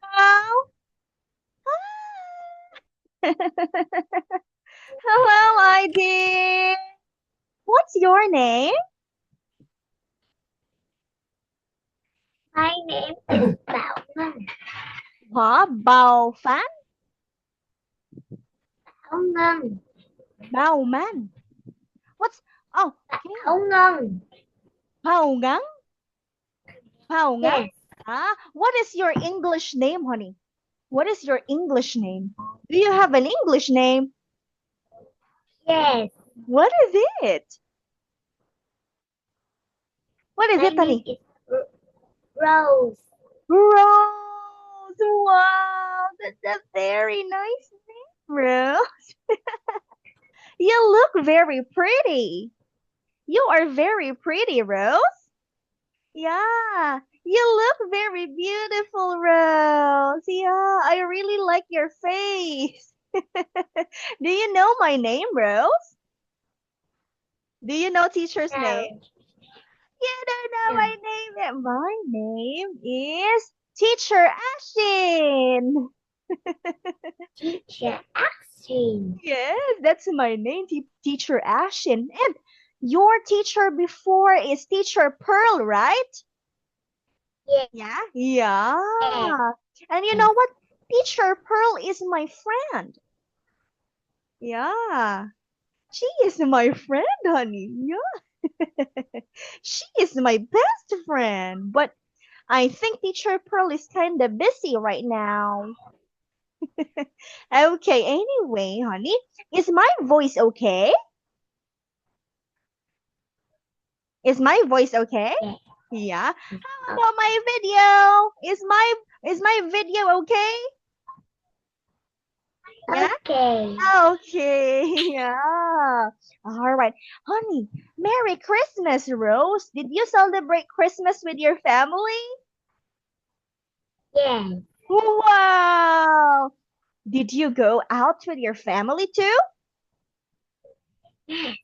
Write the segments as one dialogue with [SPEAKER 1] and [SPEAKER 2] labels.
[SPEAKER 1] Hello. Hello, my dear. What's your name?
[SPEAKER 2] My name is Bảo Ngân.
[SPEAKER 1] Hả? Bao Phán?
[SPEAKER 2] Bảo Ngân.
[SPEAKER 1] Bao Man? What's... Oh, okay.
[SPEAKER 2] Bảo Ngân.
[SPEAKER 1] Bao Ngắn? Bao Ngắn?
[SPEAKER 2] Yes.
[SPEAKER 1] What is your English name, honey? What is your English name? Do you have an English name?
[SPEAKER 2] Yes.
[SPEAKER 1] What is it? What is
[SPEAKER 2] My
[SPEAKER 1] it,
[SPEAKER 2] name
[SPEAKER 1] honey?
[SPEAKER 2] is Rose.
[SPEAKER 1] Rose. Wow, that's a very nice name, Rose. You look very pretty. You are very pretty, Rose. Yeah, you look very beautiful, Rose. Yeah, I really like your face. Do you know my name, Rose? Do you know teacher's name?
[SPEAKER 2] No.
[SPEAKER 1] You don't know
[SPEAKER 2] No.
[SPEAKER 1] my name. My name is Teacher Ashin.
[SPEAKER 2] Teacher Action.
[SPEAKER 1] Yes, that's my name, Teacher Ashin. And your teacher before is Teacher Pearl, right?
[SPEAKER 2] Yes.
[SPEAKER 1] Yeah. Yeah. And you know what? Teacher Pearl is my friend. Yeah. She is my friend, honey. Yeah. She is my best friend. But I think Teacher Pearl is kind of busy right now. Okay, anyway, honey, is my voice okay? Is my voice okay?
[SPEAKER 2] Yes.
[SPEAKER 1] Yeah. How about my video? Is my video okay? Yeah?
[SPEAKER 2] Okay.
[SPEAKER 1] Okay. Yeah. All right. Honey, Merry Christmas, Rose. Did you celebrate Christmas with your family?
[SPEAKER 2] Yes.
[SPEAKER 1] Wow. Did you go out with your family too?
[SPEAKER 2] Yes.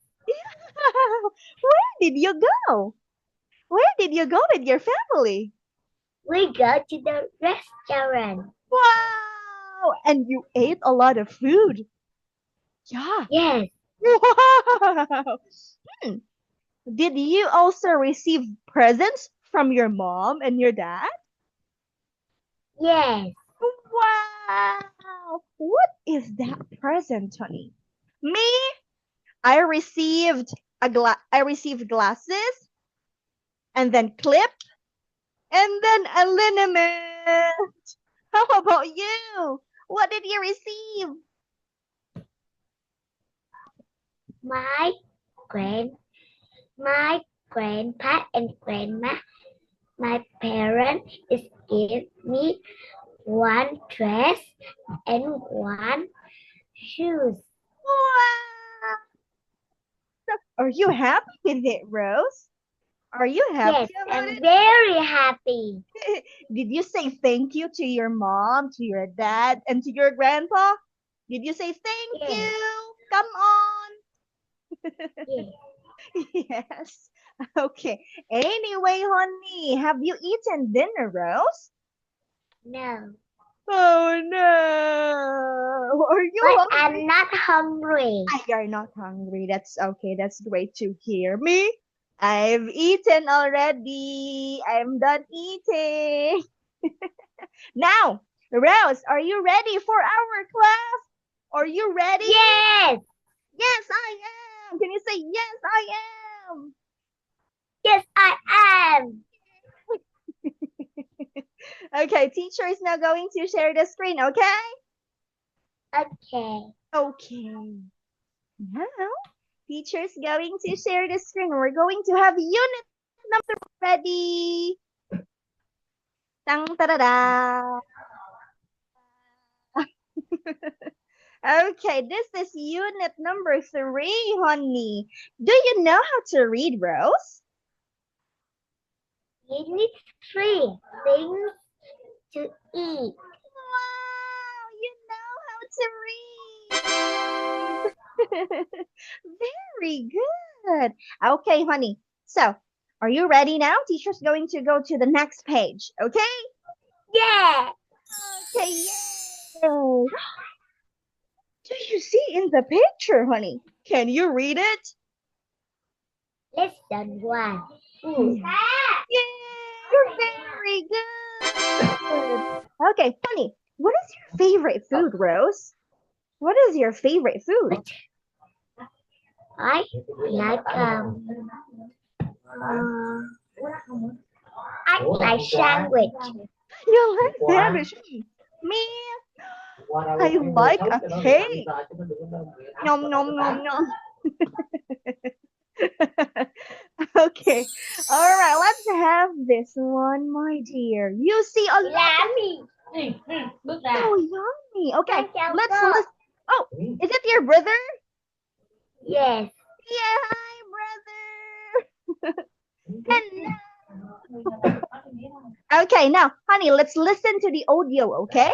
[SPEAKER 1] Where did you go? Where did you go with your family?
[SPEAKER 2] We go to the restaurant.
[SPEAKER 1] Wow! And you ate a lot of food. Yeah.
[SPEAKER 2] Yes.
[SPEAKER 1] Wow. Hmm. Did you also receive presents from your mom and your dad?
[SPEAKER 2] Yes.
[SPEAKER 1] Wow. What is that present, honey? Me, I received I received glasses and then clip and then a liniment. How about you? What did you receive?
[SPEAKER 2] My grand, my grandpa and grandma, my parents is give me one dress and one shoes.
[SPEAKER 1] Wow. Are you happy with it, Rose? Are you happy
[SPEAKER 2] Yes,
[SPEAKER 1] about
[SPEAKER 2] I'm
[SPEAKER 1] it?
[SPEAKER 2] very happy.
[SPEAKER 1] Did you say thank you to your mom, to your dad, and to your grandpa? Did you say thank
[SPEAKER 2] Yes,
[SPEAKER 1] you? Come on.
[SPEAKER 2] yes.
[SPEAKER 1] Yes. Okay. Anyway, honey, have you eaten dinner, Rose?
[SPEAKER 2] No,
[SPEAKER 1] Oh no. Are you
[SPEAKER 2] but
[SPEAKER 1] hungry?
[SPEAKER 2] I'm not hungry.
[SPEAKER 1] You're not hungry. That's okay. That's great to hear. Me? I've eaten already. I'm done eating. Now, Rose, are you ready for our class? Are you ready?
[SPEAKER 2] Yes,
[SPEAKER 1] Yes, I am. Can you say yes, I am?
[SPEAKER 2] yes, I am.
[SPEAKER 1] Okay, teacher is now going to share the screen, okay?
[SPEAKER 2] Okay,
[SPEAKER 1] Okay. Now, teacher's going to share the screen. We're going to have unit number ready. Tang da. Okay, this is unit number 3, honey. Do you know how to read, Rose?
[SPEAKER 2] you need 3 things to eat.
[SPEAKER 1] Wow, you know how to read. Very good. Okay, honey. So, are you ready now? Teacher's going to go to the next page, okay?
[SPEAKER 2] Yeah.
[SPEAKER 1] Okay, yay. Do you see in the picture, honey? Can you read it?
[SPEAKER 2] Lesson 1. Food.
[SPEAKER 1] Yay, you're very good. Okay, honey, what is your favorite food, Rose? What is your favorite food?
[SPEAKER 2] I like sandwich.
[SPEAKER 1] You like sandwich? Me, I like a cake. Nom nom nom nom. Okay, all right, let's have this one, my dear. You see a lot. So yummy. Okay, let's listen. Oh, is it your brother?
[SPEAKER 2] Yes.
[SPEAKER 1] Yeah, hi, brother. Okay, now, honey, let's listen to the audio, okay?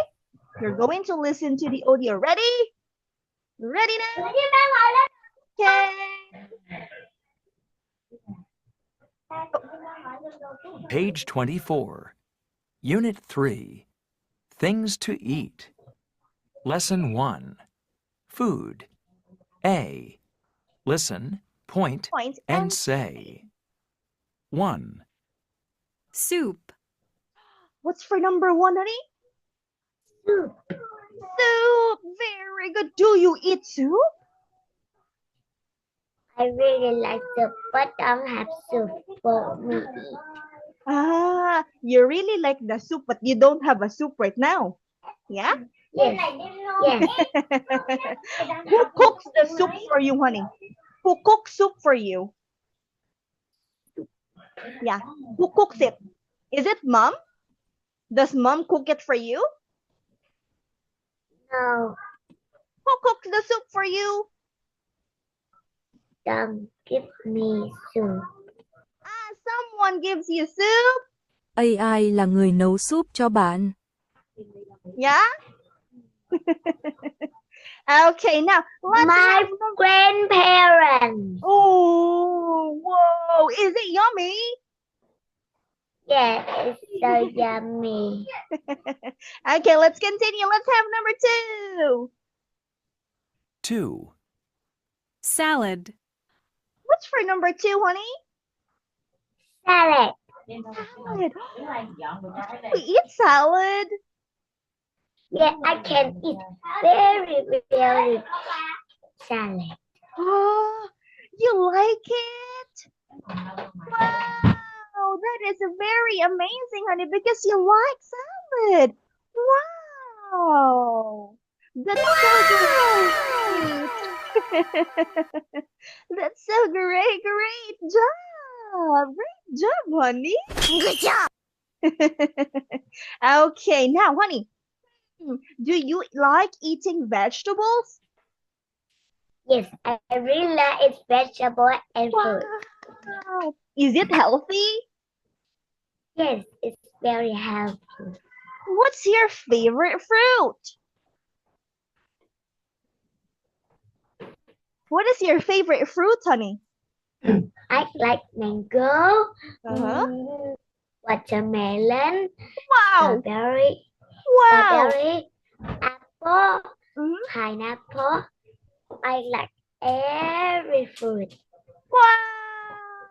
[SPEAKER 1] You're going to listen to the audio. Ready? Ready now? Okay.
[SPEAKER 3] Page 24. Unit 3. Things to eat. Lesson 1. Food. A. Listen, point,
[SPEAKER 1] Point
[SPEAKER 3] and say. 1.
[SPEAKER 4] Soup.
[SPEAKER 1] What's for number 1, honey?
[SPEAKER 2] Soup.
[SPEAKER 1] Soup. Very good. Do you eat soup?
[SPEAKER 2] I really like soup, but don't have soup for me eat.
[SPEAKER 1] Ah, you really like the soup, but you don't have a soup right now. Yeah?
[SPEAKER 2] Yes. Yes.
[SPEAKER 1] Who cooks the soup for you, honey? Who cooks soup for you? Yeah. Who cooks it? Is it mom? Does mom cook it for you?
[SPEAKER 2] No.
[SPEAKER 1] Who cooks the soup for you?
[SPEAKER 2] Don't give me soup.
[SPEAKER 1] Ah, someone gives you soup.
[SPEAKER 4] AI là người nấu súp cho bạn.
[SPEAKER 1] Yeah? Okay, now let's
[SPEAKER 2] My grandparents.
[SPEAKER 1] Oh, whoa. Is it yummy?
[SPEAKER 2] Yeah, it's so yummy.
[SPEAKER 1] Okay, let's continue. Let's have number 2.
[SPEAKER 3] 2.
[SPEAKER 4] Salad.
[SPEAKER 1] What's for number 2, honey?
[SPEAKER 2] Salad.
[SPEAKER 1] Salad. We eat salad.
[SPEAKER 2] Yeah, I can eat very salad.
[SPEAKER 1] Oh, you like it? Wow, that is very amazing, honey, because you like salad. Wow. That's so great. That's so great. Great job. Great job, honey. Good job. Okay, now, honey, do you like eating vegetables?
[SPEAKER 2] Yes, I really like vegetable and fruit.
[SPEAKER 1] Wow. Is it healthy?
[SPEAKER 2] Yes, it's very healthy.
[SPEAKER 1] What's your favorite fruit? What is your favorite fruit, honey?
[SPEAKER 2] I like mango,
[SPEAKER 1] Uh-huh.
[SPEAKER 2] watermelon,
[SPEAKER 1] Wow.
[SPEAKER 2] strawberry,
[SPEAKER 1] Wow.
[SPEAKER 2] apple,
[SPEAKER 1] Mhm.
[SPEAKER 2] pineapple. I like every fruit.
[SPEAKER 1] Wow.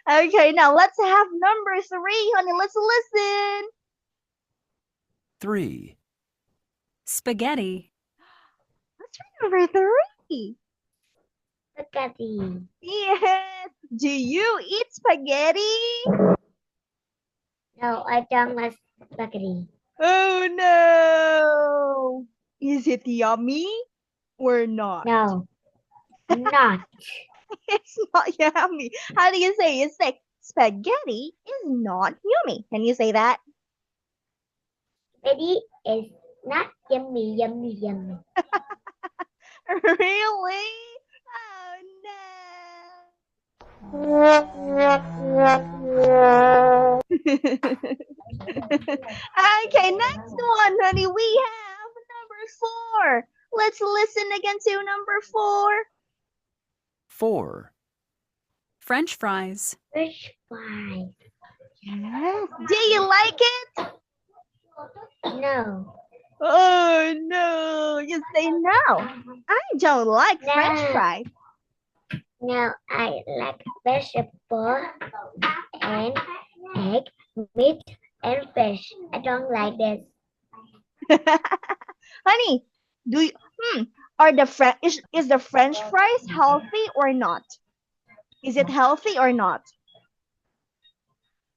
[SPEAKER 1] Okay, now let's have number 3, honey. Let's listen.
[SPEAKER 3] 3.
[SPEAKER 4] Spaghetti.
[SPEAKER 1] What's for number 3?
[SPEAKER 2] Spaghetti.
[SPEAKER 1] Yes. Do you eat spaghetti?
[SPEAKER 2] No, I don't like spaghetti.
[SPEAKER 1] Oh no. Is it yummy or not?
[SPEAKER 2] No, not.
[SPEAKER 1] It's not yummy. How do you say? You say spaghetti is not yummy. Can you say that?
[SPEAKER 2] Spaghetti is not yummy.
[SPEAKER 1] Really? Oh no. Okay, next one, honey. We have number 4. Let's listen again to number 4.
[SPEAKER 3] 4.
[SPEAKER 4] French fries.
[SPEAKER 2] French fries.
[SPEAKER 1] Yes. Do you like it?
[SPEAKER 2] No.
[SPEAKER 1] Oh no, you say no. I don't like French
[SPEAKER 2] No.
[SPEAKER 1] fries.
[SPEAKER 2] No, I like vegetable and egg, meat, and fish. I don't like this.
[SPEAKER 1] Honey, do you, are is the French fries healthy or not? Is it healthy or not?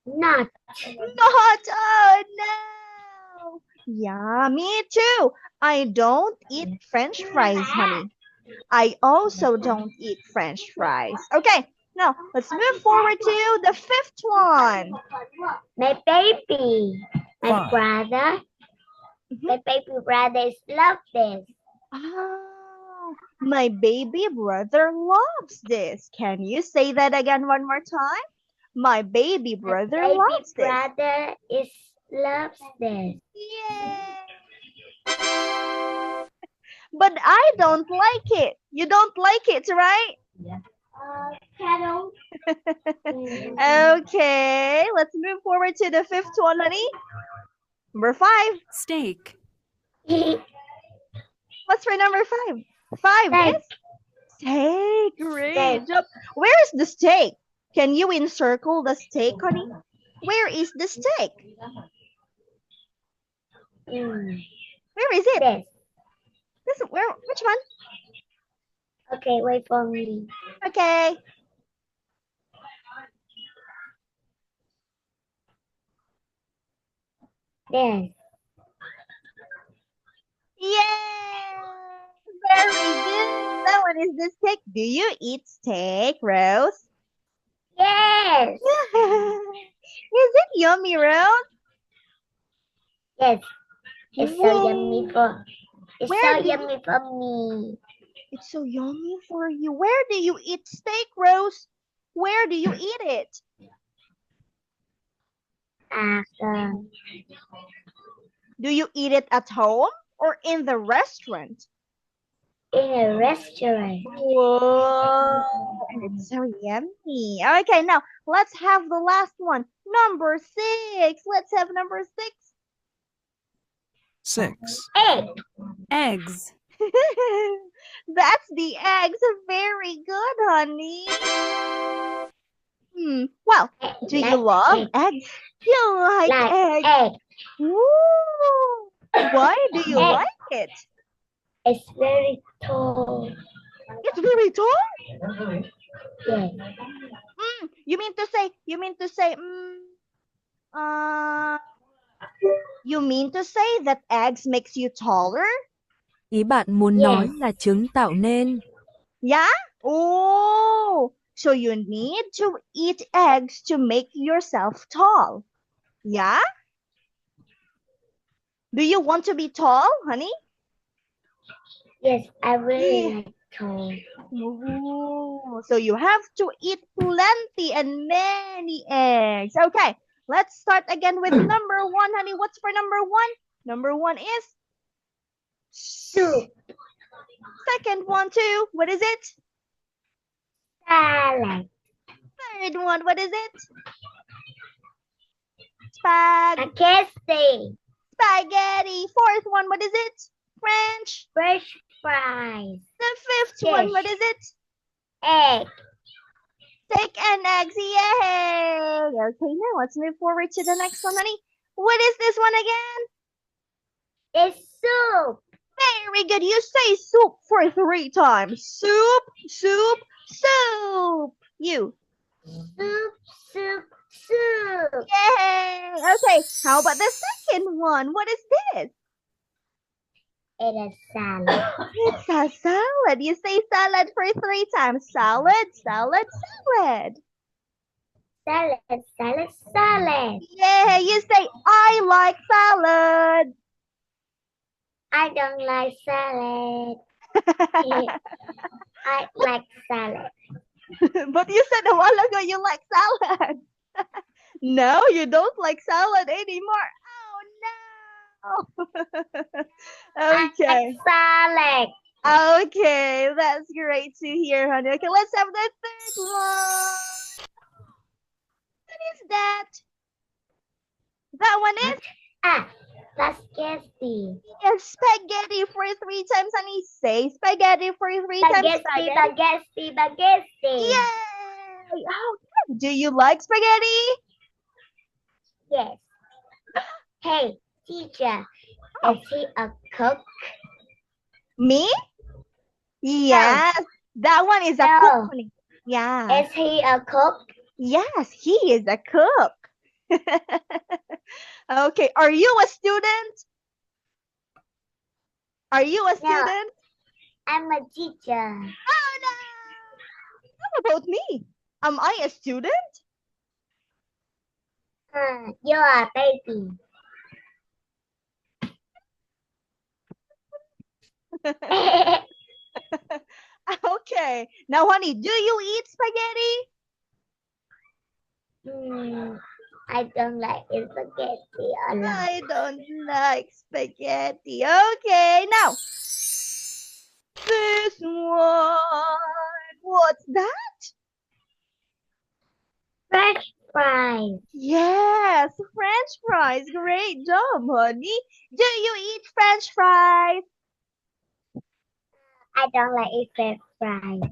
[SPEAKER 2] Not.
[SPEAKER 1] Not. Oh no. Yeah, me too. I don't eat French fries, honey. I also don't eat French fries. Okay, now let's move forward to the fifth one.
[SPEAKER 2] My baby. My
[SPEAKER 3] Five.
[SPEAKER 2] brother. My baby brothers love this.
[SPEAKER 1] Oh, my baby brother loves this. Can you say that again one more time? My baby brother
[SPEAKER 2] My baby
[SPEAKER 1] loves this.
[SPEAKER 2] brother loves this.
[SPEAKER 1] Yay! But I don't like it. You don't like it, right? Okay, let's move forward to the fifth one, honey. Number 5.
[SPEAKER 4] Steak.
[SPEAKER 1] What's for number 5? 5
[SPEAKER 2] Steak.
[SPEAKER 1] is steak. Great
[SPEAKER 2] Steak.
[SPEAKER 1] job. Where is the steak? Can you encircle the steak, honey? Where is the steak? Where is it?
[SPEAKER 2] This.
[SPEAKER 1] Which one?
[SPEAKER 2] Okay, wait for me.
[SPEAKER 1] Okay.
[SPEAKER 2] This.
[SPEAKER 1] Yay! Very good. That one is the steak. Do you eat steak, Rose?
[SPEAKER 2] Yes.
[SPEAKER 1] Is it yummy, Rose?
[SPEAKER 2] Yes. It's so
[SPEAKER 1] Yay.
[SPEAKER 2] yummy for. It's
[SPEAKER 1] Where
[SPEAKER 2] so
[SPEAKER 1] do you-
[SPEAKER 2] yummy for me.
[SPEAKER 1] It's so yummy for you. Where do you eat steak, Rose? Where do you eat it? Do you eat it at home or in the restaurant?
[SPEAKER 2] In a restaurant.
[SPEAKER 1] Whoa, it's so yummy. Okay, now let's have the last one. Number 6. Let's have number 6.
[SPEAKER 3] 6.
[SPEAKER 2] Egg.
[SPEAKER 4] Eggs.
[SPEAKER 1] That's the eggs. Very good, honey. Well, do you love eggs? You like eggs?
[SPEAKER 2] Egg.
[SPEAKER 1] Ooh. Why do you
[SPEAKER 2] Egg.
[SPEAKER 1] like it?
[SPEAKER 2] It's very tall.
[SPEAKER 1] It's very tall.
[SPEAKER 2] Yes.
[SPEAKER 1] You mean to say that eggs makes you taller?
[SPEAKER 4] Ý bạn muốn nói là trứng tạo nên.
[SPEAKER 1] Yeah? Oh, so you need to eat eggs to make yourself tall. Yeah? Do you want to be tall, honey?
[SPEAKER 2] Yes, I really like tall.
[SPEAKER 1] Ooh, so you have to eat plenty and many eggs. Okay, let's start again with number 1, honey. What's for number 1? Number 1 is
[SPEAKER 2] Soup.
[SPEAKER 1] Second one, too. What is it?
[SPEAKER 2] Salad.
[SPEAKER 1] Third one, what is it? Spaghetti.
[SPEAKER 2] Spaghetti.
[SPEAKER 1] Fourth one, what is it? French.
[SPEAKER 2] French fries.
[SPEAKER 1] The fifth one,
[SPEAKER 2] Fish.
[SPEAKER 1] what is it?
[SPEAKER 2] Egg.
[SPEAKER 1] Steak and eggs. Yay! Okay, now let's move forward to the next one, honey. What is this one again?
[SPEAKER 2] It's soup.
[SPEAKER 1] Very good. You say soup for 3 times. Soup, soup, soup. You.
[SPEAKER 2] Soup, soup, soup.
[SPEAKER 1] Yay! Okay, how about the second one? What is this?
[SPEAKER 2] It is salad.
[SPEAKER 1] It's a salad. You say salad for 3 times. Salad, salad, salad.
[SPEAKER 2] Salad, salad, salad.
[SPEAKER 1] Yeah, you say I like salad.
[SPEAKER 2] I don't like salad. I like salad.
[SPEAKER 1] But you said a while ago you like salad. No, you don't like salad anymore. Oh no.
[SPEAKER 2] I
[SPEAKER 1] Okay.
[SPEAKER 2] like salad.
[SPEAKER 1] Okay, that's great to hear, honey. Okay, let's have the third one. is that? That one is?
[SPEAKER 2] Spaghetti.
[SPEAKER 1] Yes, spaghetti for 3 times, honey. Say spaghetti for 3 times.
[SPEAKER 2] Spaghetti.
[SPEAKER 1] Yay! Okay. Do you like spaghetti?
[SPEAKER 2] Yes. Hey, teacher. Is he a cook?
[SPEAKER 1] Me? Yes. That one is a
[SPEAKER 2] No.
[SPEAKER 1] cook, honey. Yeah.
[SPEAKER 2] Is he a cook?
[SPEAKER 1] Yes, he is a cook. Okay. Are you a student? Are you a student?
[SPEAKER 2] I'm a teacher.
[SPEAKER 1] Oh no! How about me? Am I a student?
[SPEAKER 2] You're a baby.
[SPEAKER 1] Okay. Now, honey, do you eat spaghetti?
[SPEAKER 2] I don't like spaghetti a lot.
[SPEAKER 1] I don't like spaghetti. Okay, now. This one. What's that?
[SPEAKER 2] French fries.
[SPEAKER 1] Yes, French fries. Great job, honey. Do you eat French fries?
[SPEAKER 2] I don't like French fries.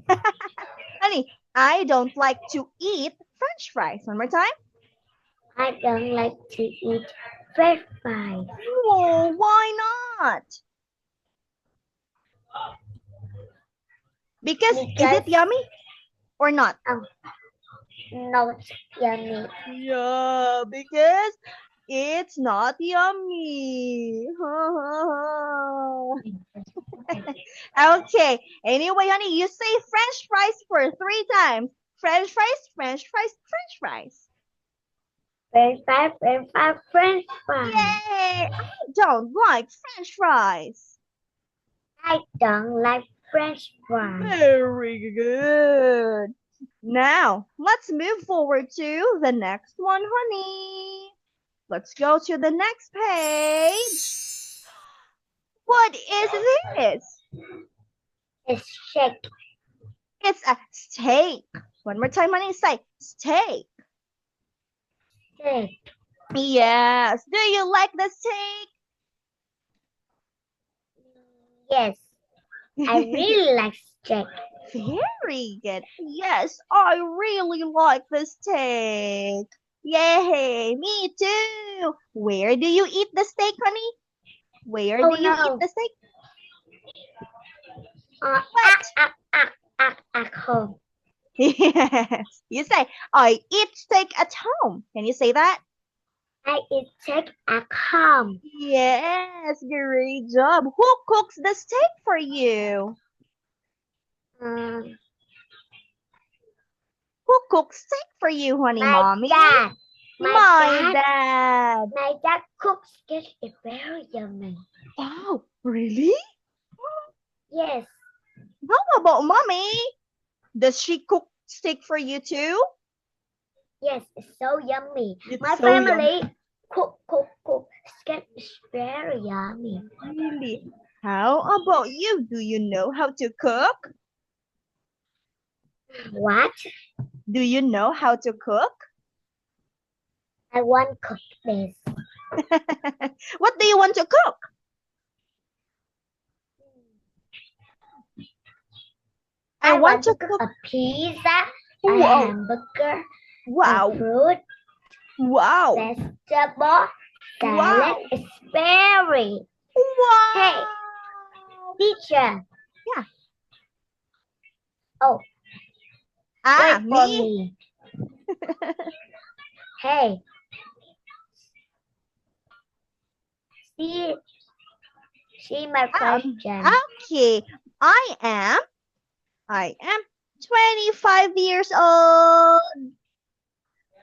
[SPEAKER 1] Honey, I don't like to eat French fries. One more time.
[SPEAKER 2] I don't like to eat French fries.
[SPEAKER 1] Oh, why not? Because is it yummy or not?
[SPEAKER 2] Not yummy.
[SPEAKER 1] Yeah, because it's not yummy. Okay. Anyway, honey, you say French fries for 3 times. French fries, French fries, French fries.
[SPEAKER 2] French fries, French fries, French fries.
[SPEAKER 1] Yay! I don't like French fries.
[SPEAKER 2] I don't like French fries.
[SPEAKER 1] Very good. Now, let's move forward to the next one, honey. Let's go to the next page. What is this?
[SPEAKER 2] It's shake.
[SPEAKER 1] It's a steak. One more time, honey. Say steak.
[SPEAKER 2] Steak.
[SPEAKER 1] Yes. Do you like the steak?
[SPEAKER 2] Yes. I really like steak.
[SPEAKER 1] Very good. Yes, I really like the steak. Yay, me too. Where do you eat the steak, honey? Where do you eat the steak?
[SPEAKER 2] At home.
[SPEAKER 1] Yes. You say, I eat steak at home. Can you say that?
[SPEAKER 2] I eat steak at home.
[SPEAKER 1] Yes, great job. Who cooks the steak for you? Who cooks steak for you, honey? Mommy?
[SPEAKER 2] Dad.
[SPEAKER 1] My dad.
[SPEAKER 2] My dad cooks steak. It's very yummy.
[SPEAKER 1] Wow, really?
[SPEAKER 2] Yes.
[SPEAKER 1] How about mommy? Does she cook steak for you too?
[SPEAKER 2] Yes, it's so yummy.
[SPEAKER 1] It's
[SPEAKER 2] My
[SPEAKER 1] so
[SPEAKER 2] family cook steak is very yummy.
[SPEAKER 1] Really? How about you? Do you know how to cook?
[SPEAKER 2] What?
[SPEAKER 1] Do you know how to cook?
[SPEAKER 2] I want to cook this.
[SPEAKER 1] What do you want to cook? I want to cook
[SPEAKER 2] a pizza, a
[SPEAKER 1] Wow.
[SPEAKER 2] hamburger,
[SPEAKER 1] Wow.
[SPEAKER 2] a fruit,
[SPEAKER 1] Wow.
[SPEAKER 2] vegetable, salad,
[SPEAKER 1] Wow.
[SPEAKER 2] strawberry.
[SPEAKER 1] Wow.
[SPEAKER 2] Hey. Teacher.
[SPEAKER 1] Yeah.
[SPEAKER 2] Oh.
[SPEAKER 1] Ah,
[SPEAKER 2] Wait for
[SPEAKER 1] me?
[SPEAKER 2] me. Hey. See my question.
[SPEAKER 1] Okay. I am 25 years old.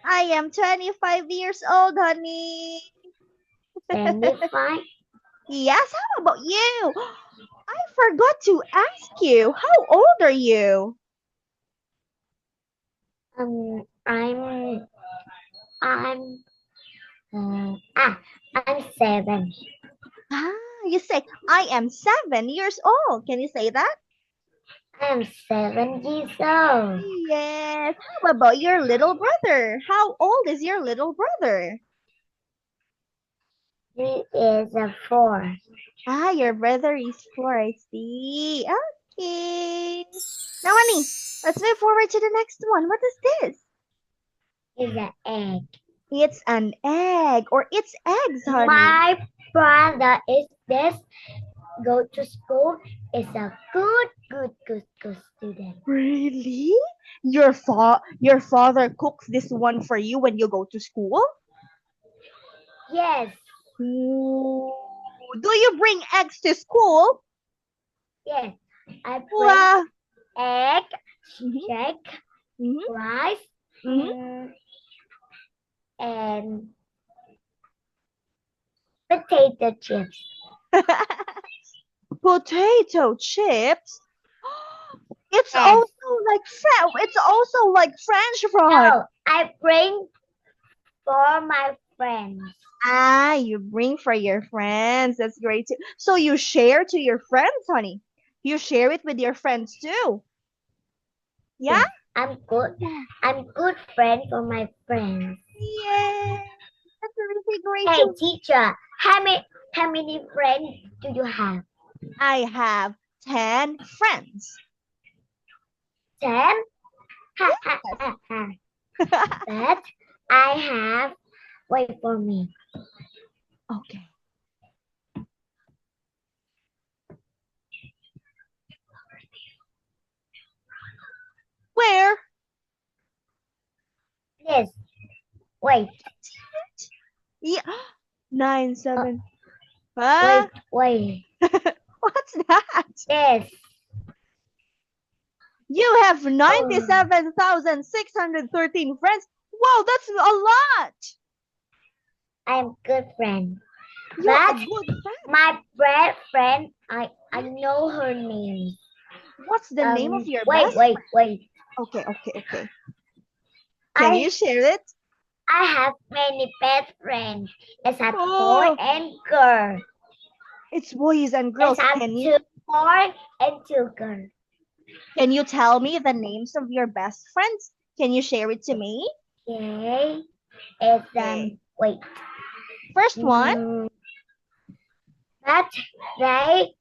[SPEAKER 1] I am 25 years old, honey.
[SPEAKER 2] 25.
[SPEAKER 1] Yes, how about you? I forgot to ask you. How old are you?
[SPEAKER 2] I'm 7.
[SPEAKER 1] Ah, you say I am 7 years old. Can you say that?
[SPEAKER 2] I'm 7 years old.
[SPEAKER 1] Yes. How about your little brother? How old is your little brother?
[SPEAKER 2] He is a 4.
[SPEAKER 1] Ah, your brother is 4, I see. Okay. Now, Annie, let's move forward to the next one. What is this?
[SPEAKER 2] He's an egg.
[SPEAKER 1] It's an egg, or it's eggs, honey.
[SPEAKER 2] My brother is this. Go to school. Is a good student.
[SPEAKER 1] Really? Your father cooks this one for you when you go to school?
[SPEAKER 2] Yes.
[SPEAKER 1] Ooh. Do you bring eggs to school?
[SPEAKER 2] Yes. I bring
[SPEAKER 1] Wow.
[SPEAKER 2] egg,
[SPEAKER 1] Mhm,
[SPEAKER 2] check,
[SPEAKER 1] mhm,
[SPEAKER 2] rice,
[SPEAKER 1] mhm.
[SPEAKER 2] and potato chips.
[SPEAKER 1] Potato chips. It's
[SPEAKER 2] Yes.
[SPEAKER 1] also like French fries.
[SPEAKER 2] No, I bring for my friends.
[SPEAKER 1] Ah, you bring for your friends. That's great too. So you share to your friends, honey. You share it with your friends too. Yeah?
[SPEAKER 2] Yes, I'm good. I'm good friend for my friends.
[SPEAKER 1] Yeah. That's really great
[SPEAKER 2] Hey,
[SPEAKER 1] too.
[SPEAKER 2] teacher, how many friends do you have?
[SPEAKER 1] I have 10 friends.
[SPEAKER 2] 10? Ha, ha, ha, ha. But I have, wait for me.
[SPEAKER 1] Okay. Where?
[SPEAKER 2] Yes. Wait,
[SPEAKER 1] Yeah. 9, 7. Huh?
[SPEAKER 2] wait.
[SPEAKER 1] What's that?
[SPEAKER 2] Yes.
[SPEAKER 1] You have 97,613 friends. Wow, that's a lot.
[SPEAKER 2] I'm good friend.
[SPEAKER 1] You're a
[SPEAKER 2] But
[SPEAKER 1] good friend.
[SPEAKER 2] my best friend, I know her name.
[SPEAKER 1] What's the name of your
[SPEAKER 2] Wait,
[SPEAKER 1] best
[SPEAKER 2] wait,
[SPEAKER 1] friend?
[SPEAKER 2] wait.
[SPEAKER 1] Okay. Can you share it?
[SPEAKER 2] I have many best friends. It's a boy
[SPEAKER 1] Oh,
[SPEAKER 2] and girl.
[SPEAKER 1] it's boys and girls.
[SPEAKER 2] It's a
[SPEAKER 1] Can
[SPEAKER 2] 2
[SPEAKER 1] you
[SPEAKER 2] boy and 2 girls.
[SPEAKER 1] tell me the names of your best friends? Can you share it to me?
[SPEAKER 2] Okay. It's
[SPEAKER 1] Okay.
[SPEAKER 2] wait.
[SPEAKER 1] First one.
[SPEAKER 2] But they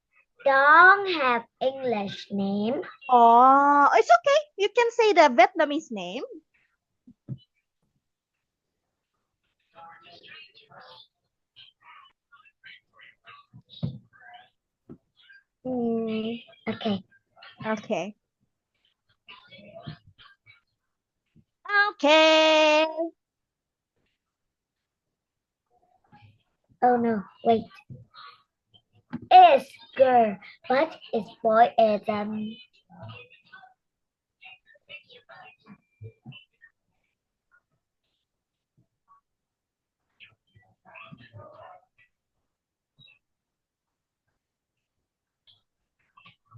[SPEAKER 2] don't have English name.
[SPEAKER 1] Oh, it's okay. You can say the Vietnamese name.
[SPEAKER 2] Okay.
[SPEAKER 1] Okay. Okay.
[SPEAKER 2] Oh no, wait. It's girl, but it's boy is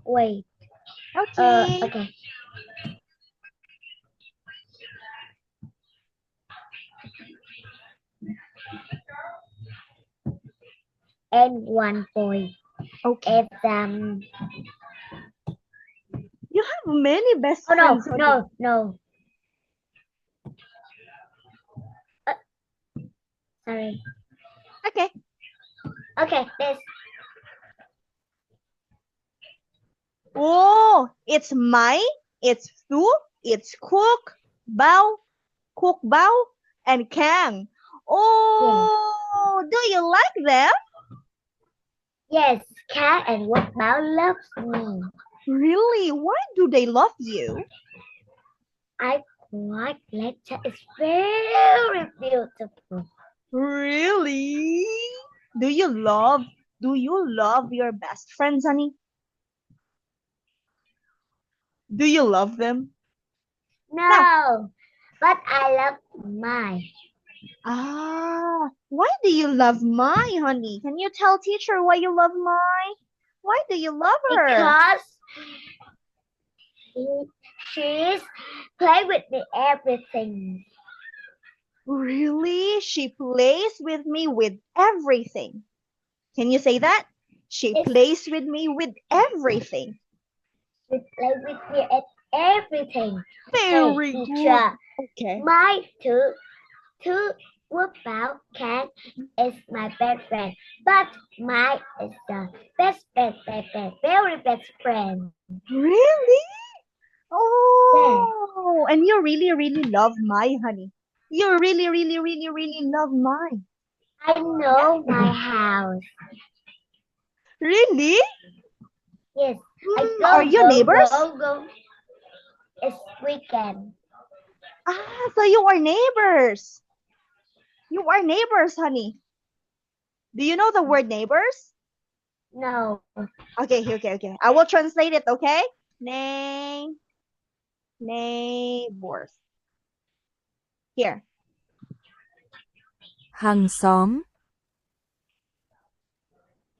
[SPEAKER 2] wait.
[SPEAKER 1] Okay.
[SPEAKER 2] Okay. And one boy.
[SPEAKER 1] Okay.
[SPEAKER 2] It's
[SPEAKER 1] You have many best
[SPEAKER 2] oh
[SPEAKER 1] friends.
[SPEAKER 2] no. Sorry.
[SPEAKER 1] Okay.
[SPEAKER 2] Okay, this.
[SPEAKER 1] Oh, it's Mai, it's Thu, it's Bao, Cook Bao, and Kang. Oh, do you like them?
[SPEAKER 2] Yes, Cat and What Bao loves me.
[SPEAKER 1] Really? Why do they love you?
[SPEAKER 2] I quite like that. It's very beautiful.
[SPEAKER 1] Really? Do you love your best friends, honey? Do you love them?
[SPEAKER 2] No, but I love mine.
[SPEAKER 1] Ah, why do you love Mai, honey? Can you tell teacher why you love Mai? Why do you love her?
[SPEAKER 2] Because she's play with me everything.
[SPEAKER 1] Really? She plays with me with everything. Can you say that? She plays with me with everything.
[SPEAKER 2] She played with me at everything.
[SPEAKER 1] Very
[SPEAKER 2] Hey,
[SPEAKER 1] good.
[SPEAKER 2] teacher,
[SPEAKER 1] Okay.
[SPEAKER 2] my two whoop-out cat is my best friend, but my is the very best friend.
[SPEAKER 1] Really? Oh, and you really, really love my honey. You really, really, really, really love mine.
[SPEAKER 2] I know my house.
[SPEAKER 1] Really?
[SPEAKER 2] Yes, I
[SPEAKER 1] Mm,
[SPEAKER 2] go,
[SPEAKER 1] are you
[SPEAKER 2] go,
[SPEAKER 1] neighbors?
[SPEAKER 2] go. It's weekend.
[SPEAKER 1] Ah, so you are neighbors. You are neighbors, honey. Do you know the word neighbors?
[SPEAKER 2] No.
[SPEAKER 1] Okay. I will translate it, okay? Neighbors. Here.
[SPEAKER 4] Hàng xóm.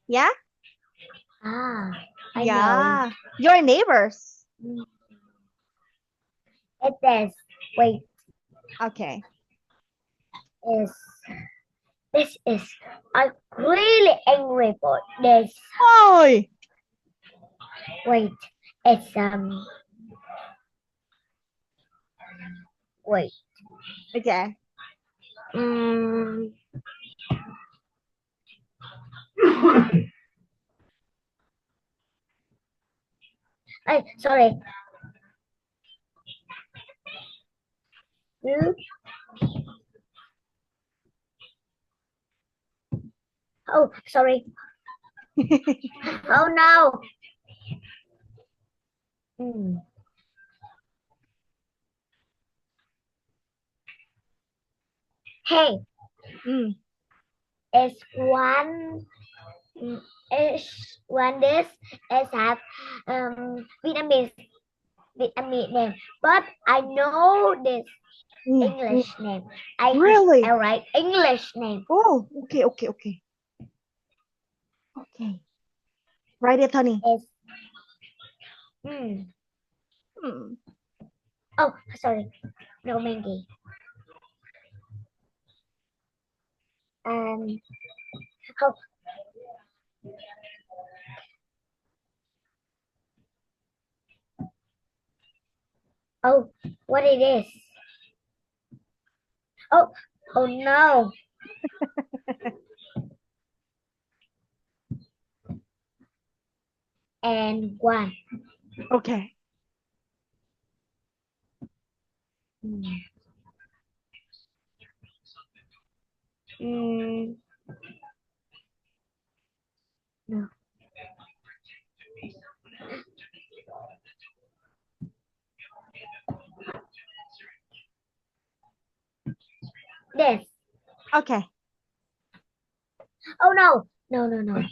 [SPEAKER 1] Yeah?
[SPEAKER 2] Ah, I know.
[SPEAKER 1] Yeah. Your neighbors.
[SPEAKER 2] It is. Wait,
[SPEAKER 1] Okay.
[SPEAKER 2] this is. I'm really angry for this.
[SPEAKER 1] Oi!
[SPEAKER 2] Wait, it's Wait.
[SPEAKER 1] Okay.
[SPEAKER 2] Sorry. Hmm? Oh, sorry. Oh no. Hey,
[SPEAKER 1] Mm.
[SPEAKER 2] it's one. It's one dish. It's have Vietnamese name, but I know this
[SPEAKER 1] Mm.
[SPEAKER 2] English name. I
[SPEAKER 1] Really?
[SPEAKER 2] write English name.
[SPEAKER 1] Oh, okay. Okay. Write it, honey.
[SPEAKER 2] It's
[SPEAKER 1] Hmm.
[SPEAKER 2] Oh, sorry. No, Maggie. Oh, oh, what it is? Oh, oh no. And one.
[SPEAKER 1] Okay.
[SPEAKER 2] No. This.
[SPEAKER 1] Okay.
[SPEAKER 2] Oh no. No.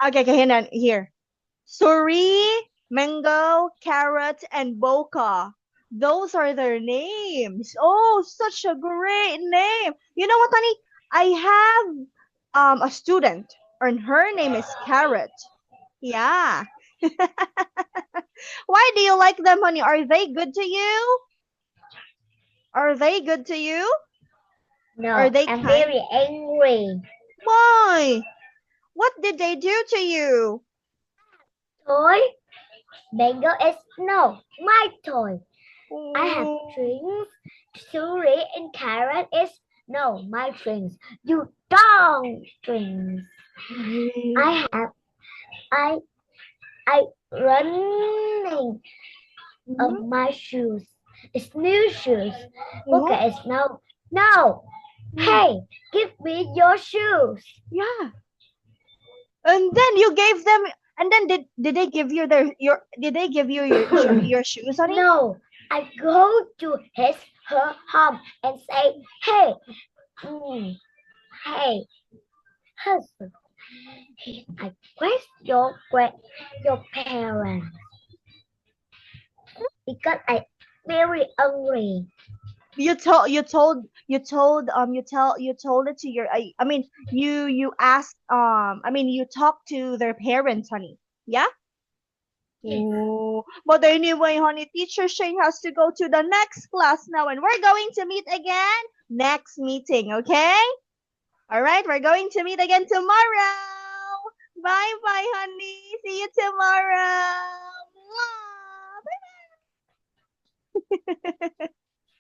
[SPEAKER 1] Okay, here. Suri, Mango, Carrot, and Boca. Those are their names. Oh, such a great name. You know what, honey? I have a student, and her name is Carrot. Yeah. Why do you like them, honey? Are they good to you? Are they good to you?
[SPEAKER 2] No,
[SPEAKER 1] Are they
[SPEAKER 2] I'm
[SPEAKER 1] kind?
[SPEAKER 2] very angry.
[SPEAKER 1] Why? What did they do to you?
[SPEAKER 2] Toy. Mango is no, my toy. I have
[SPEAKER 1] Oh.
[SPEAKER 2] strings. Suri and carrot is no, my strings. You don't strings. I running of my shoes. It's new shoes. Okay, it's no. Hey, give me your shoes.
[SPEAKER 1] Yeah. And then you gave them, and then did they give you your shoes, honey?
[SPEAKER 2] No, I go to her home and say, hey, hey, husband, I question your parents because I very angry.
[SPEAKER 1] You told it to your I mean you asked you talked to their parents, honey. Yeah? Oh, but anyway, honey, teacher Shane has to go to the next class now, and we're going to meet again next meeting, okay? All right, we're going to meet again tomorrow. Bye bye, honey. See you tomorrow.